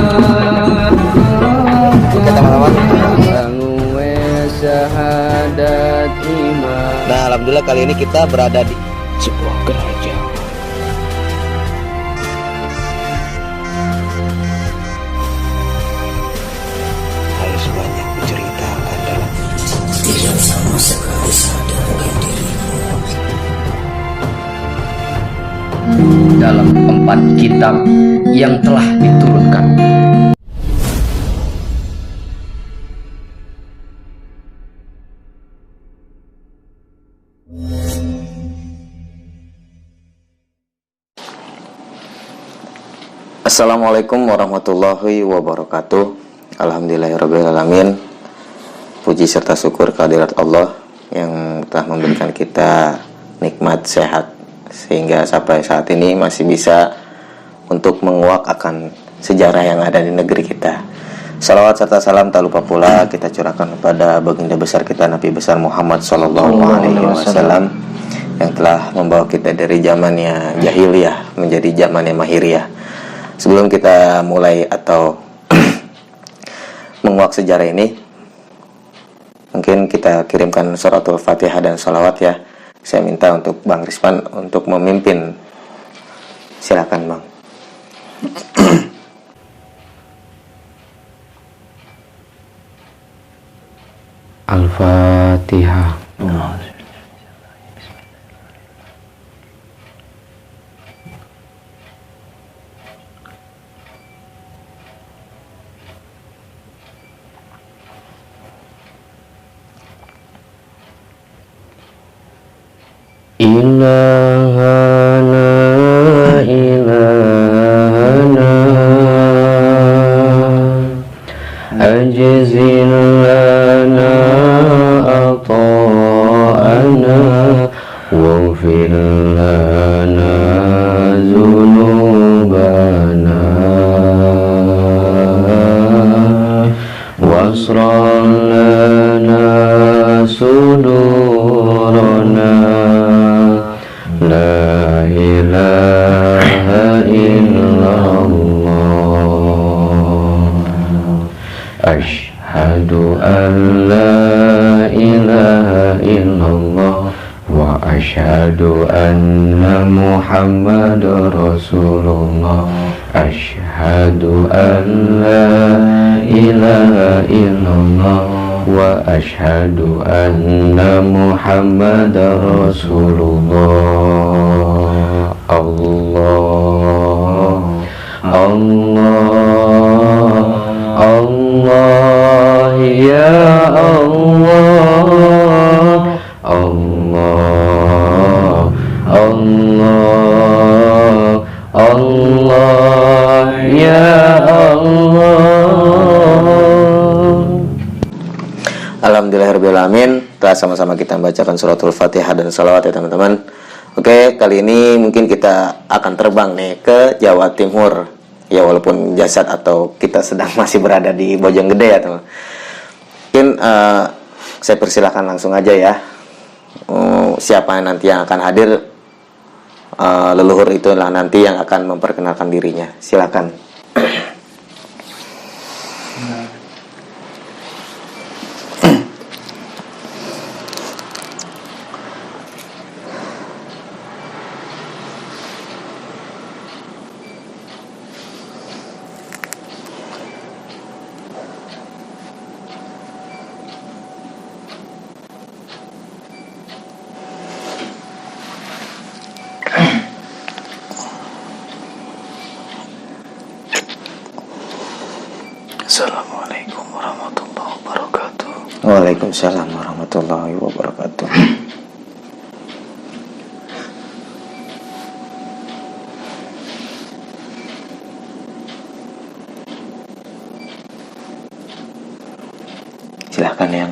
Oke teman-teman, nah alhamdulillah kali ini kita berada di sebuah kerajaan. Harus banyak menceritakan dalam tidak sama sekali sadarkan dirimu dalam 4 kitab yang telah diturunkan. Assalamualaikum warahmatullahi wabarakatuh. Alhamdulillahirrabbilalamin. Puji serta syukur kehadirat Allah yang telah memberikan kita nikmat sehat sehingga sampai saat ini masih bisa untuk menguak akan sejarah yang ada di negeri kita. Salawat serta salam tak lupa pula kita curahkan kepada baginda besar kita Nabi besar Muhammad SAW yang telah membawa kita dari zamannya jahiliyah menjadi zamannya mahiriyah. Sebelum kita mulai atau menguak sejarah ini, mungkin kita kirimkan suratul Fatihah dan salawat ya. Saya minta untuk Bang Rizwan untuk memimpin. Silakan Bang. Al-Fatihah. Ilahana ilahana ajzil lana ata'ana waghfir lana dzunubana wasrah lana sudurana la ilaha illallah asyhadu an la ilaha illallah wa asyhadu anna muhammadar rasulullah asyhadu an la ilaha illallah wa asyhadu anna muhammadar rasulullah. Allah Allah Allah ya Allah Allah Allah Allah ya Allah. Alhamdulillahirrahmanirrahim. Telah sama-sama kita membacakan suratul Fatihah dan salawat ya teman-teman. Oke, kali ini mungkin kita akan terbang nih ke Jawa Timur. Ya walaupun jasad atau kita sedang masih berada di Bojonggede ya teman. Mungkin saya persilahkan langsung aja ya. Siapa nanti yang akan hadir, leluhur itulah nanti yang akan memperkenalkan dirinya. Silakan. Assalamualaikum warahmatullahi wabarakatuh. Waalaikumsalam warahmatullahi wabarakatuh. Silahkan yang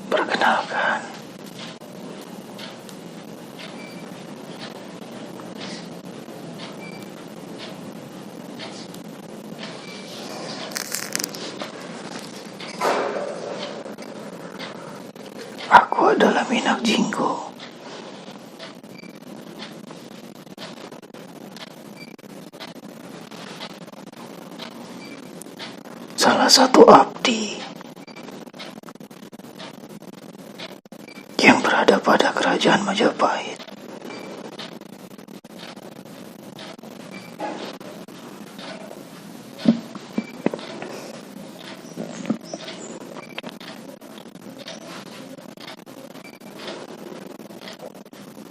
perkenalkan, adalah Minak Jinggo. Salah satu abdi yang berada pada kerajaan Majapahit.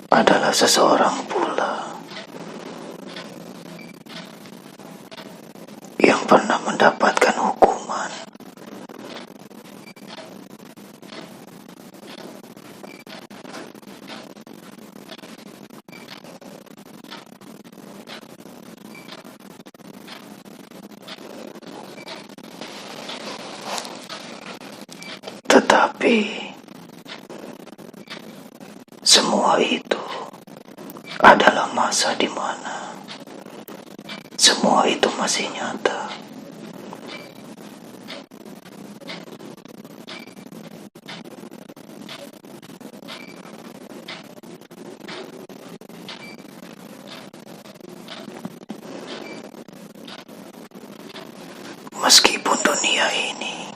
Adalah seseorang pula yang pernah mendapatkan hukuman tetapi semua itu adalah masa di mana semua itu masih nyata. Meskipun dunia ini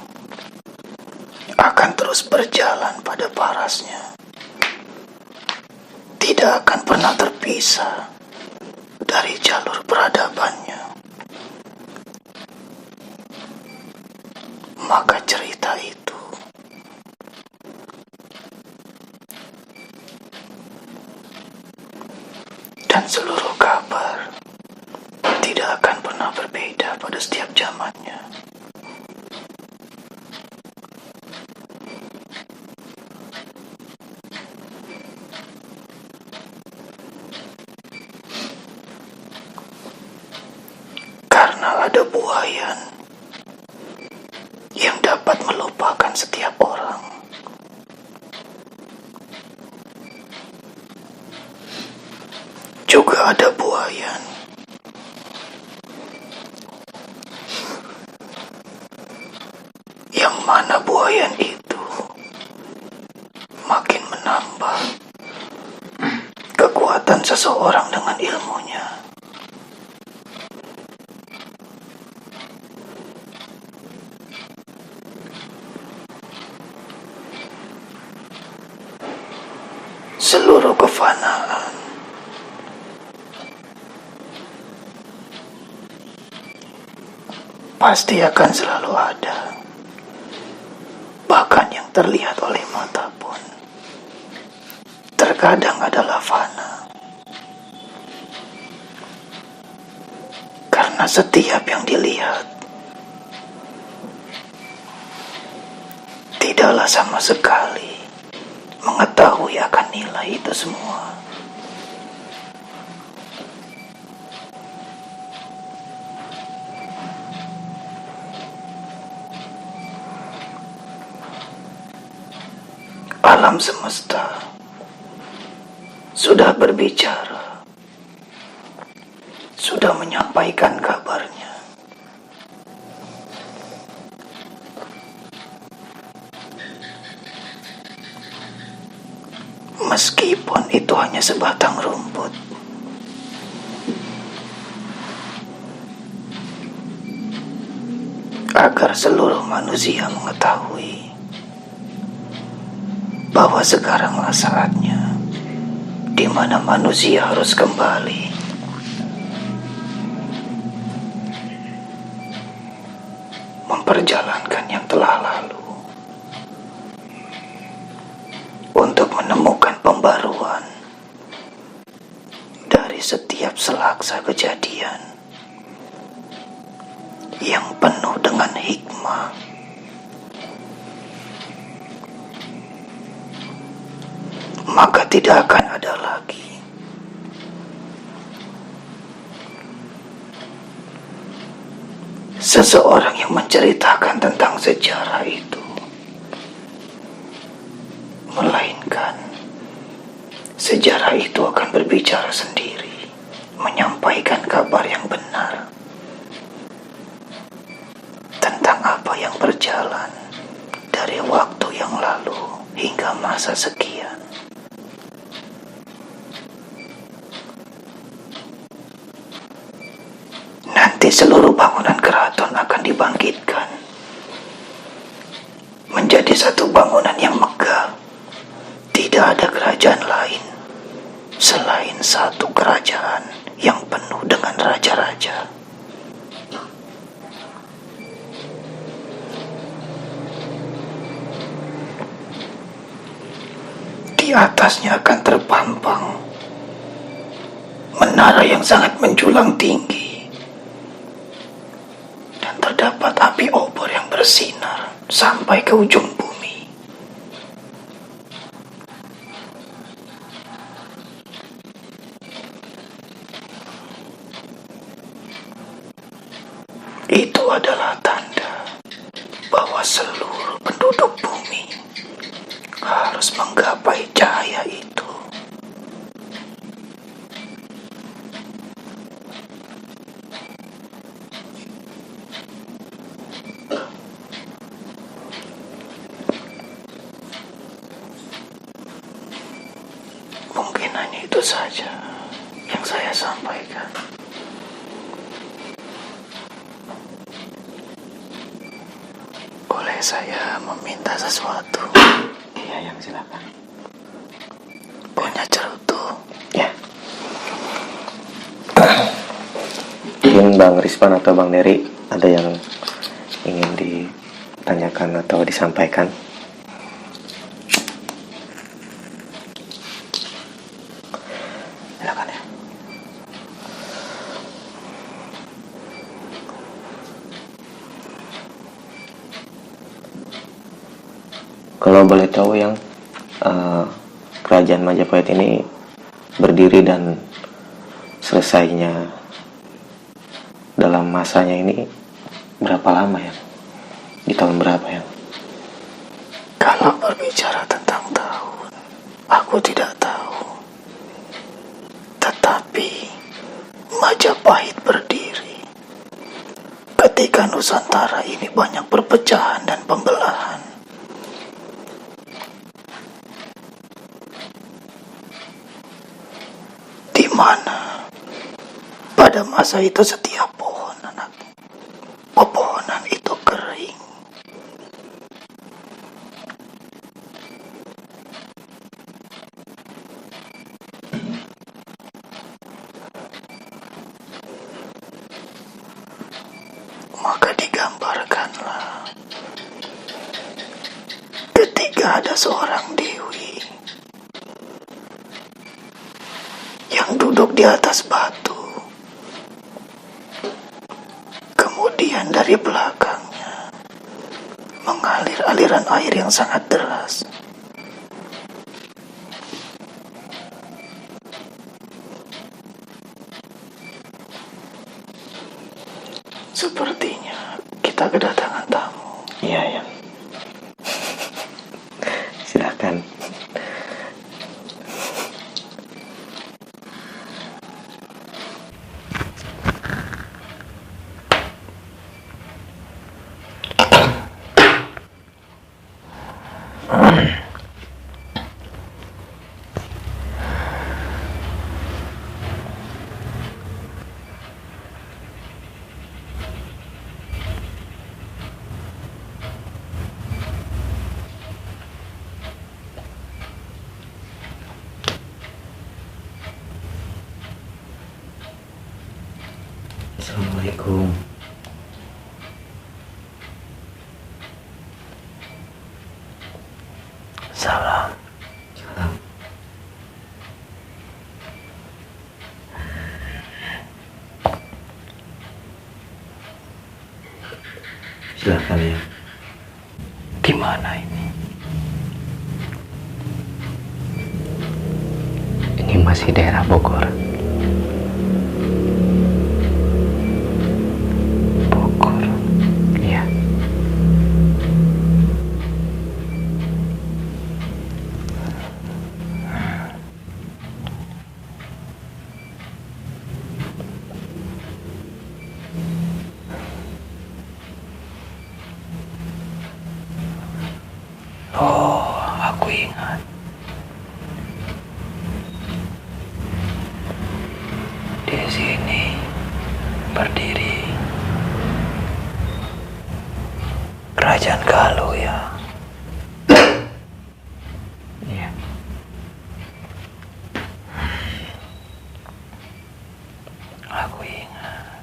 akan terus berjalan pada parasnya, tidak akan pernah terpisah dari jalur peradabannya, maka cerita itu dan seluruh kabar tidak akan pernah berbeda pada setiap zamannya. Karena ada buayan yang dapat melupakan setiap orang. Juga ada buayan yang mana buayan itu makin menambah kekuatan seseorang dengan ilmunya. Seluruh kefanaan pasti akan selalu ada, bahkan yang terlihat oleh mata pun terkadang adalah fana. Karena setiap yang dilihat tidaklah sama sekali mengetahui akan nilai itu semua. Alam semesta sudah berbicara, sudah menyampaikan kabarnya. Meskipun itu hanya sebatang rumput, agar seluruh manusia mengetahui bahwa sekaranglah saatnya di mana manusia harus kembali memperjalankan yang telah lalu untuk menemukan pembaruan dari setiap selaksa kejadian yang penuh dengan hikmah. Maka tidak akan ada lagi seseorang yang menceritakan tentang sejarah itu, melainkan sejarah itu akan berbicara sendiri, menyampaikan kabar yang benar tentang apa yang berjalan dari waktu yang lalu hingga masa sekian. Nanti seluruh bangunan keraton akan dibangkitkan menjadi satu bangunan yang megah. Tidak ada kerajaan lain selain satu kerajaan yang penuh dengan raja-raja. Di atasnya akan terpampang menara yang sangat menjulang tinggi, dan terdapat api obor yang bersinar sampai ke ujung bumi. Itu adalah tanda bahwa seluruh penduduk bumi harus menggapai cahaya itu. Mungkin hanya itu saja yang saya sampaikan. Boleh saya meminta sesuatu? Iya, yang silakan. Punya cerutu? Ya. Mungkin Bang Rispan atau Bang Neri ada yang ingin ditanyakan atau disampaikan? Silakan ya. Kalau boleh tahu yang kerajaan Majapahit ini berdiri dan selesainya dalam masanya ini berapa lama ya? Di tahun berapa ya? Kalau berbicara tentang tahun, aku tidak tahu. Tetapi Majapahit berdiri ketika Nusantara ini banyak perpecahan dan pembelahan. Di mana pada masa itu setiap pepohonan itu kering. Maka digambarkanlah ketika ada seorang dewi yang duduk di atas batu. Kemudian dari belakangnya mengalir aliran air yang sangat deras. Sepertinya kita kedatangan tamu. Iya ya. Silakan. Assalamualaikum. Salam. Salam. Silakan ya. Gimana ini? Ini masih daerah Bogor. Bogor. Iya. Oh, aku ingat. Di sini berdiri Kerajaan Galuh ya. Iya. Aku ingat.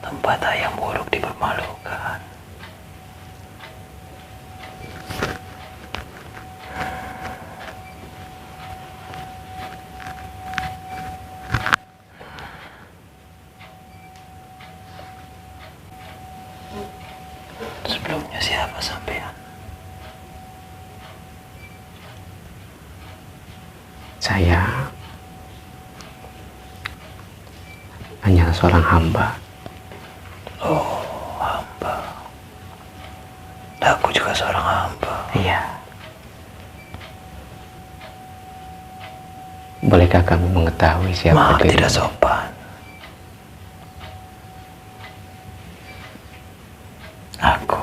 Tempat ayam buruk dipermalukan. Sebelumnya siapa sampean? Saya hanya seorang hamba. Oh, hamba. Aku juga seorang hamba. Iya. Bolehkah kami mengetahui siapa Maaf diri? tidak sopan. Aku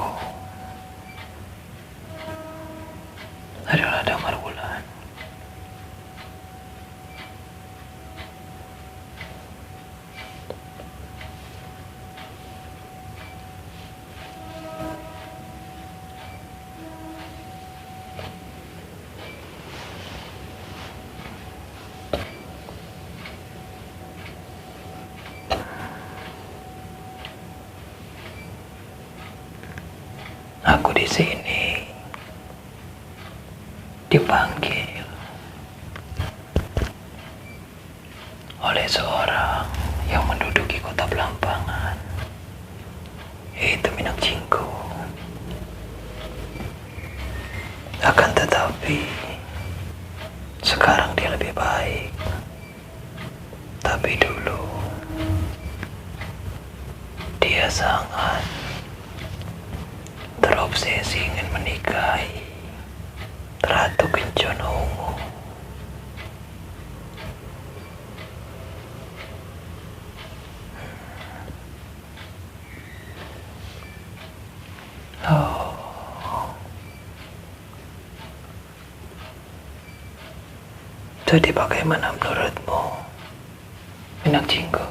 adalah Damar Wulan. Aku di sini dipanggil oleh seorang yang menduduki kota Belambangan, yaitu Minang Jinggo. Akan tetapi sekarang dia lebih baik. Tapi dulu dia sangat terobsesi ingin menikahi Ratu Kencana Ungu. Oh, jadi bagaimana menurutmu, Minang Jinggo?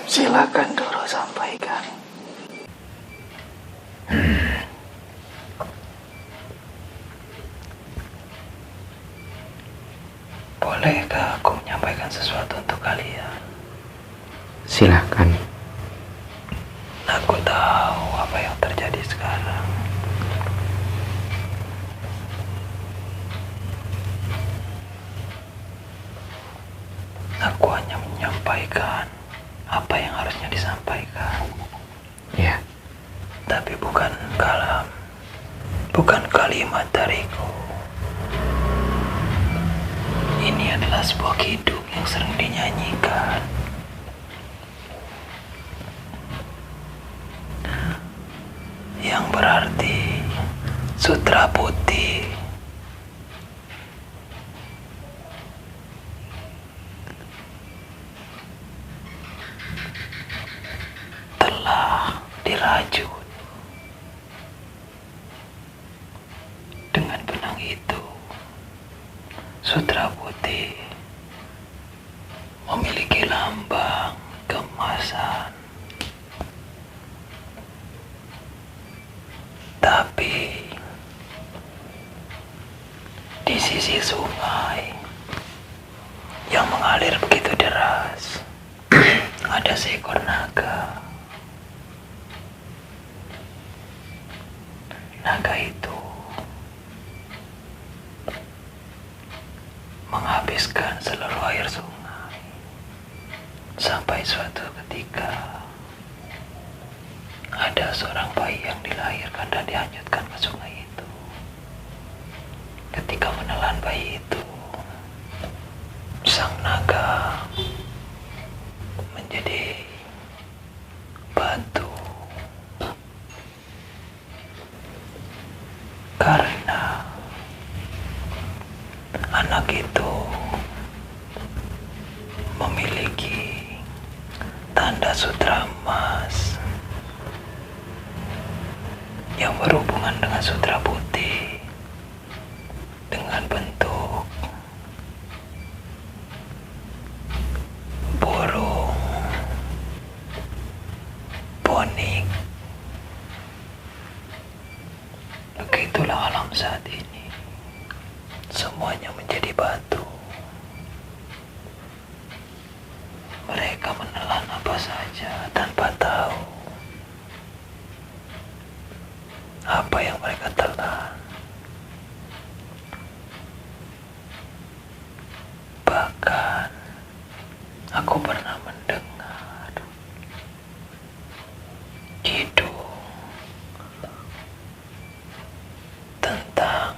Silakan dulu sampaikan. Bolehkah aku menyampaikan sesuatu untuk kalian? Silahkan. Aku tahu apa yang terjadi sekarang. Aku hanya menyampaikan apa yang harusnya disampaikan. Iya. Tapi bukan kalimat dariku. Ini adalah sebuah kidung yang sering dinyanyikan. Yang berarti Sutra Putih. Telah dirajut. Dengan benang itu, Sutra Putih memiliki lambang keemasan. Tapi di sisi sungai yang mengalir begitu deras ada seekor naga. Naga itu menghabiskan seluruh air sungai sampai suatu ketika ada seorang bayi yang dilahirkan dan dihanyutkan ke sungai itu. Ketika menelan bayi itu, sang naga menjadi batu karena anak itu memiliki tanda tanda sutra emas yang berhubungan dengan sutra putih dengan bentuk burung ponik. Begitulah alam saat ini, semuanya menjadi batu. Mereka menelan apa saja tanpa tahu apa yang mereka telan. Bahkan aku pernah mendengar kidung tentang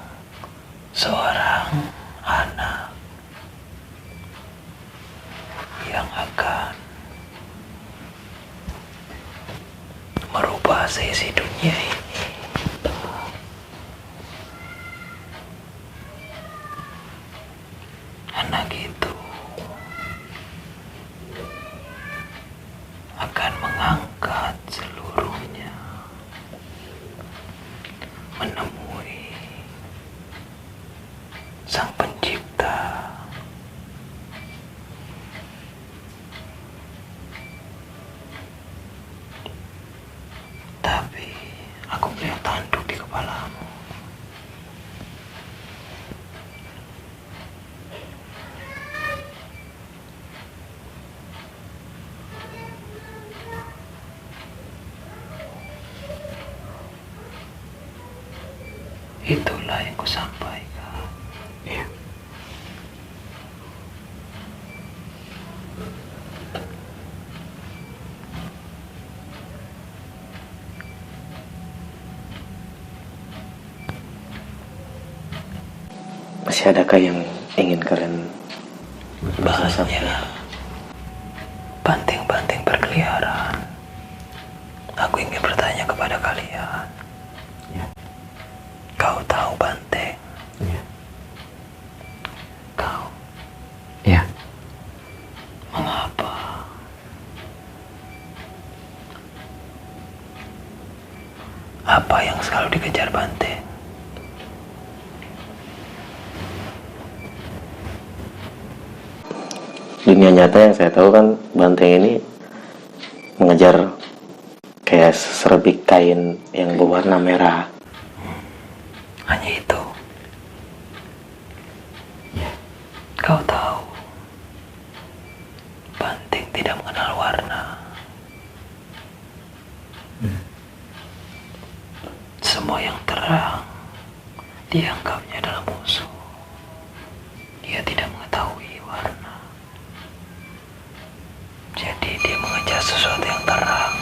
seorang anak yang akan merubah seisi dunia ini. Anak itu akan mengangkat seluruhnya, menemui Sang Pencipta. Tapi aku melihat tanduk di kepalamu. Itulah yang kusampaikan. Ya. Masih adakah yang ingin kalian bahas? Banyak banting-banting berkeliaran. Aku ingin bertanya kepada kalian. Ya. Kau tahu banteng? Ya. Kau Ya. mengapa? Apa yang selalu dikejar banteng? Dunia nyata yang saya tahu kan banteng ini mengejar kayak serbik kain yang berwarna merah. Hanya itu. Ya. Kau tahu, banteng tidak mengenal warna. Semua yang terang dianggapnya adalah musuh. Dia tidak mengetahui warna. Jadi dia mengejar sesuatu yang terang.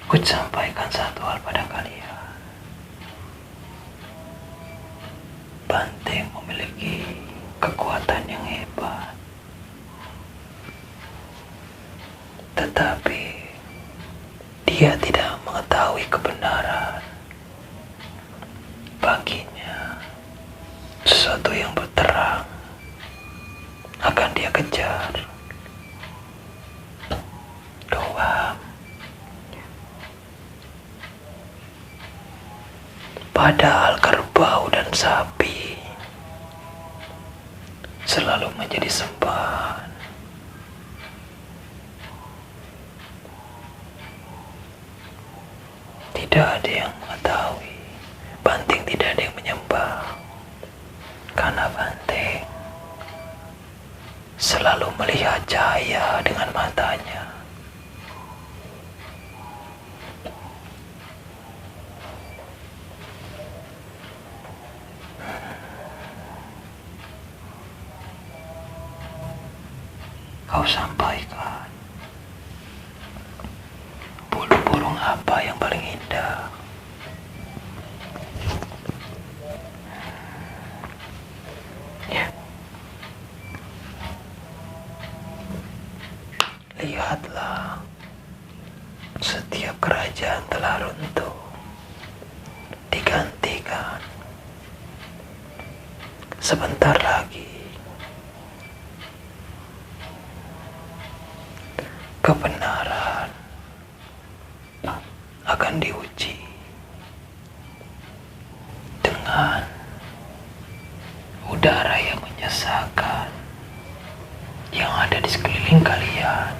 Ku sampaikan satu hal pada kalian. Banteng memiliki kekuatan yang hebat. Tetapi dia tidak mengetahui kebenaran. Baginya, sesuatu yang berterang akan dia kejar. Kau paham? Padahal kerbau dan sapi selalu menjadi sembahan. Tidak ada yang mengetahui. Banteng tidak ada yang menyembah. Karena banteng selalu melihat cahaya dengan matanya. Kau sampaikan, bulu burung apa yang paling indah? Ya. Lihatlah, setiap kerajaan telah runtuh, digantikan. Sebentar lagi kebenaran akan diuji dengan udara yang menyesakan yang ada di sekeliling kalian,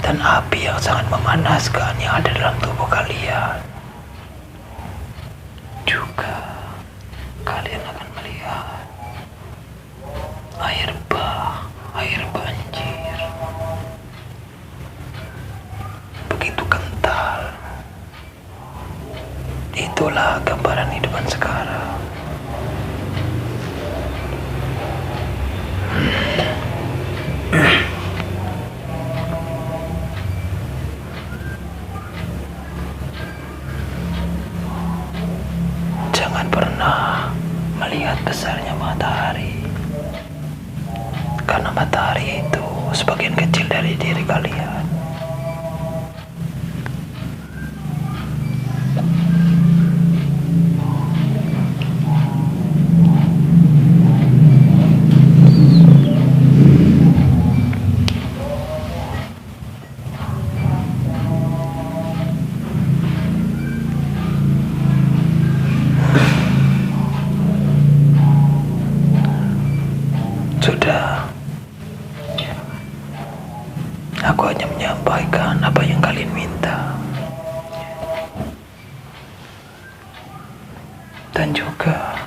dan api yang sangat memanaskan yang ada dalam tubuh kalian. Juga kalian akan melihat air bah, air banjir begitu kental. Itulah gambaran hidupan sekarang. Jangan pernah melihat besarnya matahari, karena matahari itu sebagian kecil dari diri kalian. Sudah, aku hanya menyampaikan apa yang kalian minta. Dan juga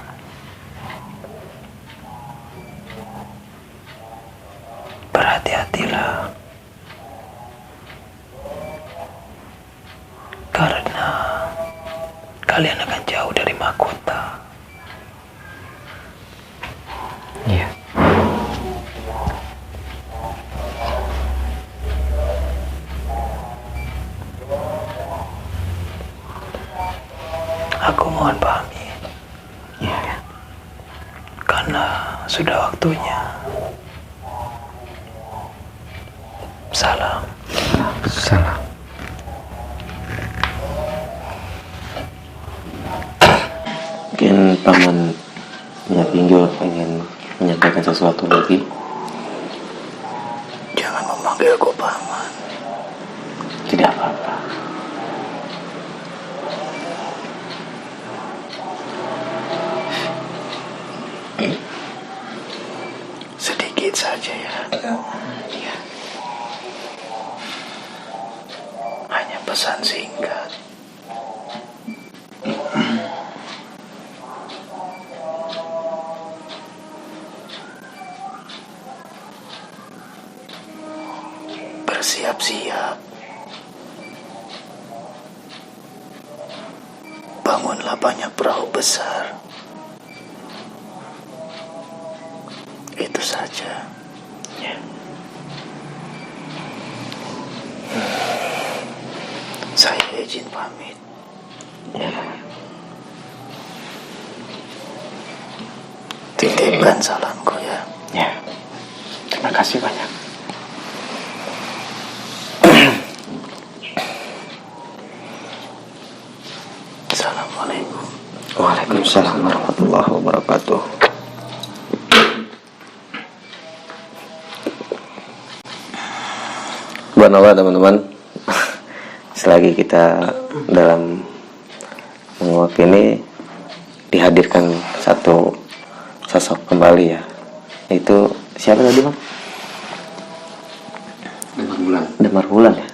berhati-hatilah, karena kalian akan jauh dari mahkota. Iya. Aku mohon pahami, Iya. karena sudah waktunya. Salam. Salam. Mungkin Paman Minyak Pinjol ingin menyampaikan sesuatu lagi. Jangan memanggilku paman. Tidak apa-apa. Sedikit saja ya. Iya. Hanya pesan singkat. Bersiap-siap. Bangunlah banyak perahu besar. Itu saja. Ya. Saya izin pamit. Ya. Titipkan salamku ya. Ya. Terima kasih banyak. Assalamualaikum. Waalaikumsalam warahmatullahi wabarakatuh. Subhanallah teman-teman, selagi kita dalam menguak ini dihadirkan satu sosok kembali ya, itu siapa tadi Bang? Demar Bulan ya.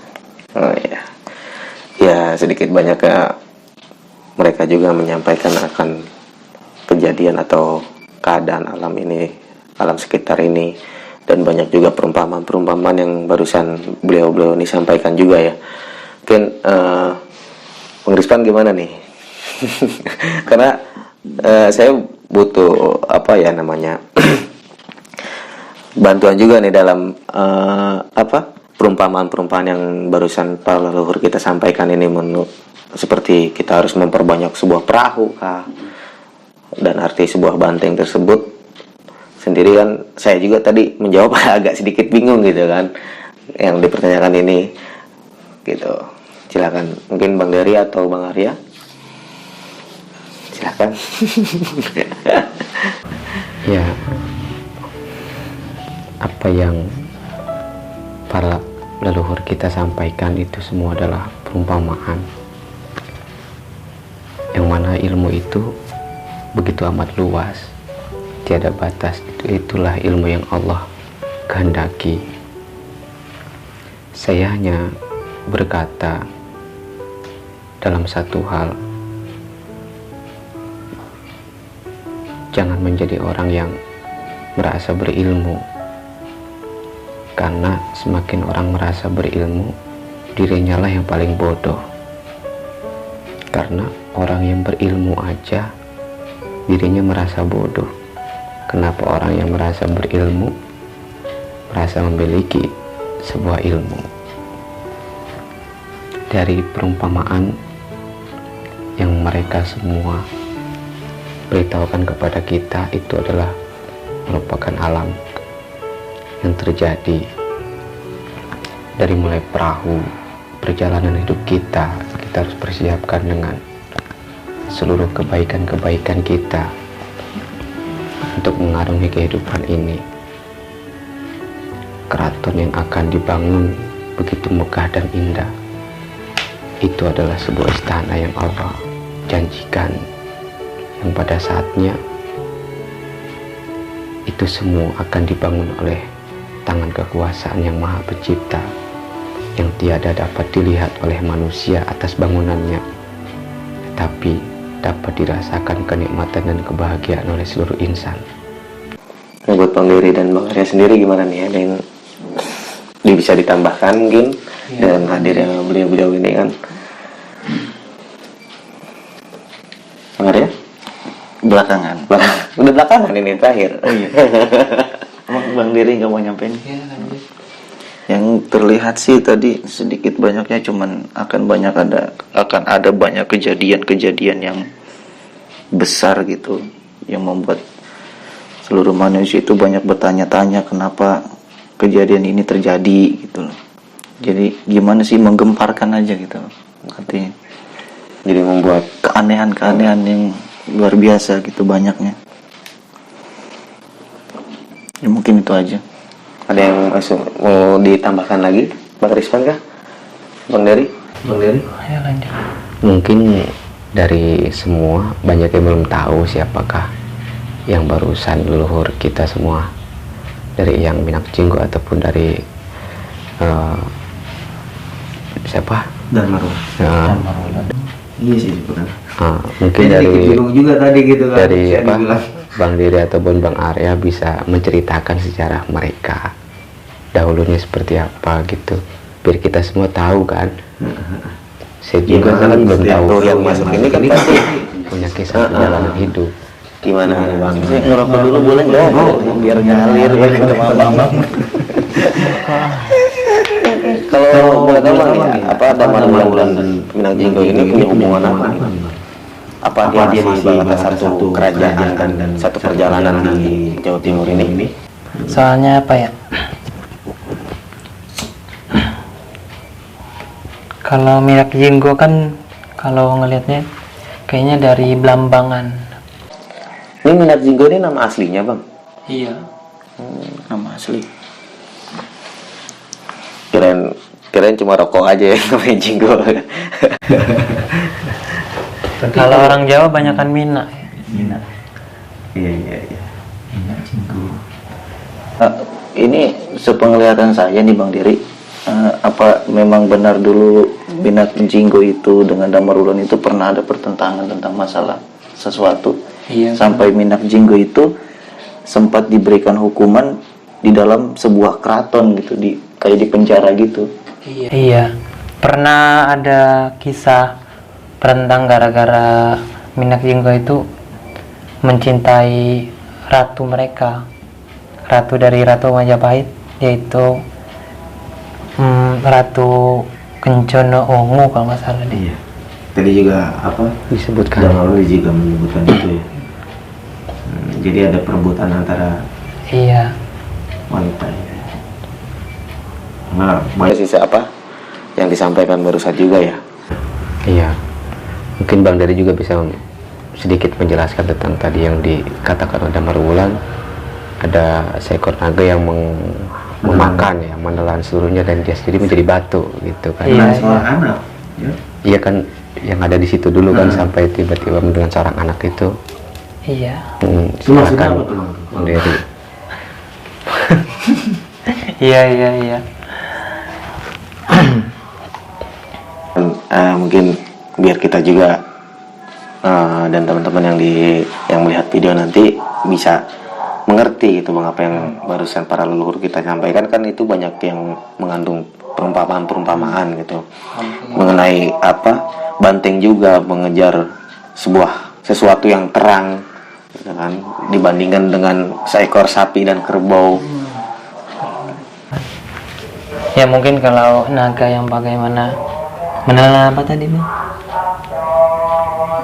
Oh iya. Ya sedikit banyaknya mereka juga menyampaikan akan kejadian atau keadaan alam ini, alam sekitar ini, dan banyak juga perumpamaan-perumpamaan yang barusan beliau-beliau ini sampaikan juga ya. Mungkin Bang Rizpan gimana nih? Karena saya butuh apa ya namanya bantuan juga nih dalam perumpamaan-perumpamaan yang barusan para leluhur kita sampaikan ini, seperti kita harus memperbanyak sebuah perahu kah, dan arti sebuah banteng tersebut sendiri kan saya juga tadi menjawab agak sedikit bingung gitu kan yang dipertanyakan ini gitu. Silakan mungkin Bang Dery atau Bang Arya, silakan. Ya, apa yang para leluhur kita sampaikan itu semua adalah perumpamaan, yang mana ilmu itu begitu amat luas, tiada batas. Itulah ilmu yang Allah kehendaki. Saya hanya berkata dalam satu hal, jangan menjadi orang yang merasa berilmu, karena semakin orang merasa berilmu, dirinya lah yang paling bodoh. Karena orang yang berilmu aja dirinya merasa bodoh, kenapa orang yang merasa berilmu merasa memiliki sebuah ilmu? Dari perumpamaan yang mereka semua beritahukan kepada kita, itu adalah merupakan alam yang terjadi dari mulai perahu perjalanan hidup kita. Kita harus persiapkan dengan seluruh kebaikan-kebaikan kita untuk mengarungi kehidupan ini. Keraton yang akan dibangun begitu megah dan indah, itu adalah sebuah istana yang Allah janjikan, yang pada saatnya itu semua akan dibangun oleh tangan kekuasaan yang Maha Pencipta, yang tiada dapat dilihat oleh manusia atas bangunannya, tetapi dapat dirasakan kenikmatan dan kebahagiaan oleh seluruh insan. Nah, buat Bang Dery dan Bang Arya sendiri gimana nih? Ada yang bisa ditambahkan mungkin dan hadirnya beliau-beliau ini kan? Bang Arya? Belakangan. Udah belakangan ini terakhir. Oh iya. Bang Dery nggak mau nyampein? Yang terlihat sih tadi sedikit banyaknya cuman akan ada banyak kejadian-kejadian yang besar gitu, yang membuat seluruh manusia itu banyak bertanya-tanya kenapa kejadian ini terjadi gitu loh. Jadi gimana sih, menggemparkan aja gitu loh artinya. Jadi membuat Keanehan-keanehan yang luar biasa gitu banyaknya. Ya mungkin itu aja. ada yang mau ditambahkan lagi, Bang Rizwan kah? Bang Dery? Bang Dery? Ayo lanjut. Mungkin dari semua banyak yang belum tahu siapakah yang barusan leluhur kita semua, dari yang Minak Jinggo ataupun dari siapa? Darmarulan. Iya sih benar. Mungkin Ya, dari juga tadi gitu kan. dari Saya apa, dibilang. Bang Dery ataupun Bang Arya bisa menceritakan sejarah mereka dahulunya seperti apa gitu, biar kita semua tahu kan. Saya juga Gimana sangat belum setiap tahu yang masuk ini kan pasti punya kisah perjalanan hidup. gimana Bang? Saya ngerokok dulu boleh nggak? Biar ngalir gitu Bang. Kalau boleh tahu Bang ya, apa Darmarulan dan Minang Jinggo ini punya hubungan apa nih? Apa dia masih batas satu kerajaan dan satu perjalanan di Jawa Timur ini? Soalnya apa ya? Kalau Minak Jinggo kan kalau ngelihatnya kayaknya dari Blambangan. Ini Minang Jinggo ini nama aslinya Bang? Iya. Nama asli. Kirain cuma rokok aja yang namanya Jinggo. Kalau orang Jawa banyakan Mina. Mina. Iya. Mina Jinggo. Ini sepenglihatan saya nih Bang Dery, apa memang benar dulu Minak Jinggo itu dengan Darmarulan itu pernah ada pertentangan tentang masalah sesuatu? Iya. Sampai Minak Jinggo itu sempat diberikan hukuman di dalam sebuah keraton gitu, kayak di penjara gitu. Iya. Pernah ada kisah tentang gara-gara Minak Jinggo itu mencintai ratu mereka, ratu dari Ratu Majapahit, yaitu Ratu Kencono Ongu kalau nggak salah deh. Iya. Tadi juga apa? Disebutkan. Darmarulan juga menyebutkan itu ya. Jadi ada perebutan antara Iya. wanita. Nah, Ada sisa apa yang disampaikan barusan juga ya? Iya. Mungkin Bang Dery juga bisa sedikit menjelaskan tentang tadi yang dikatakan oleh Darmarulan, ada seekor naga yang memakan ya, menelan seluruhnya dan dia sendiri menjadi batu gitu kan. Iya. Seorang anak. Ya. Iya kan, yang ada di situ dulu kan sampai tiba-tiba dengan seorang anak itu. Iya. Itu maksudnya silakan apa tuh? Mandiri. Iya. Mungkin biar kita juga dan teman-teman yang melihat video nanti bisa mengerti gitu Bang, apa yang barusan para leluhur kita sampaikan kan itu banyak yang mengandung perumpamaan gitu mengenai apa banteng juga mengejar sesuatu yang terang gitu kan, dibandingkan dengan seekor sapi dan kerbau. Ya mungkin kalau naga yang bagaimana menelan apa tadi Bang?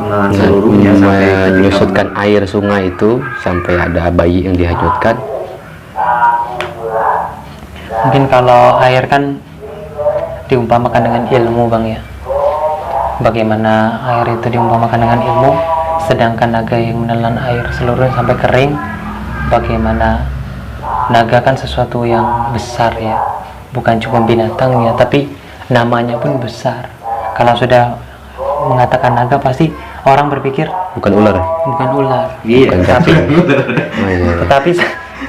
Menelan seluruhnya sampai ketika Menyusutkan air sungai itu sampai ada bayi yang dihanyutkan. Mungkin kalau air kan diumpamakan dengan ilmu Bang ya. Bagaimana air itu diumpamakan dengan ilmu, sedangkan naga yang menelan air seluruhnya sampai kering, bagaimana naga kan sesuatu yang besar ya, bukan cuma binatang ya, tapi namanya pun besar. Kalau sudah mengatakan naga pasti orang berpikir Bukan ular. bukan ular, Iya. Oh, iya. tetapi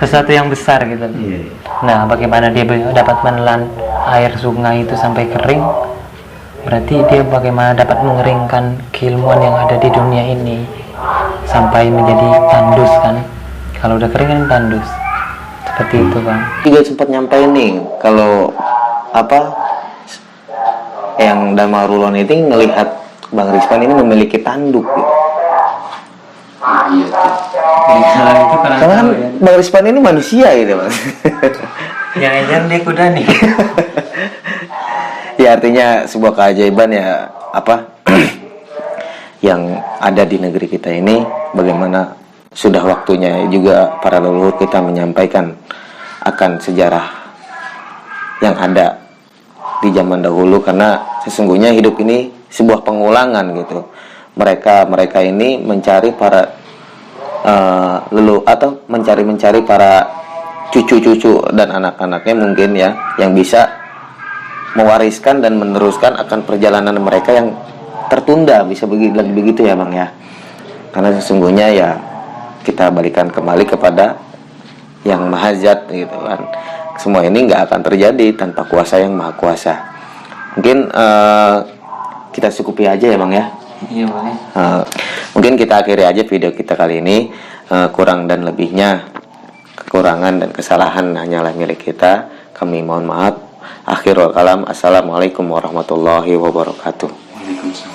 sesuatu yang besar gitu. Iya. Nah, bagaimana dia dapat menelan air sungai itu sampai kering? Berarti dia bagaimana dapat mengeringkan keilmuan yang ada di dunia ini sampai menjadi tandus kan? Kalau udah kering kan tandus. Seperti itu Bang. Juga sempat nyampein nih kalau apa yang Damarulon itu ngelihat Bang Rizwan ini memiliki tanduk gitu. Karena kan Bang Rizwan ini manusia gitu Bang. Jangan-jangan dia kuda nih. Ya artinya sebuah keajaiban ya apa yang ada di negeri kita ini, bagaimana sudah waktunya juga para leluhur kita menyampaikan akan sejarah yang ada di zaman dahulu, karena sesungguhnya hidup ini sebuah pengulangan gitu. Mereka ini mencari para leluhur atau mencari para cucu-cucu dan anak-anaknya mungkin ya yang bisa mewariskan dan meneruskan akan perjalanan mereka yang tertunda, bisa begitu ya Bang ya. Karena sesungguhnya ya kita balikan kembali kepada yang Maha Zat gitu kan. Semua ini nggak akan terjadi tanpa kuasa yang Maha Kuasa. Mungkin kita cukupi aja ya Bang ya. Iya boleh. Mungkin kita akhiri aja video kita kali ini. Kurang dan lebihnya, kekurangan dan kesalahan hanyalah milik kita. Kami mohon maaf. Akhirul kalam. Assalamualaikum warahmatullahi wabarakatuh. Waalaikumsalam.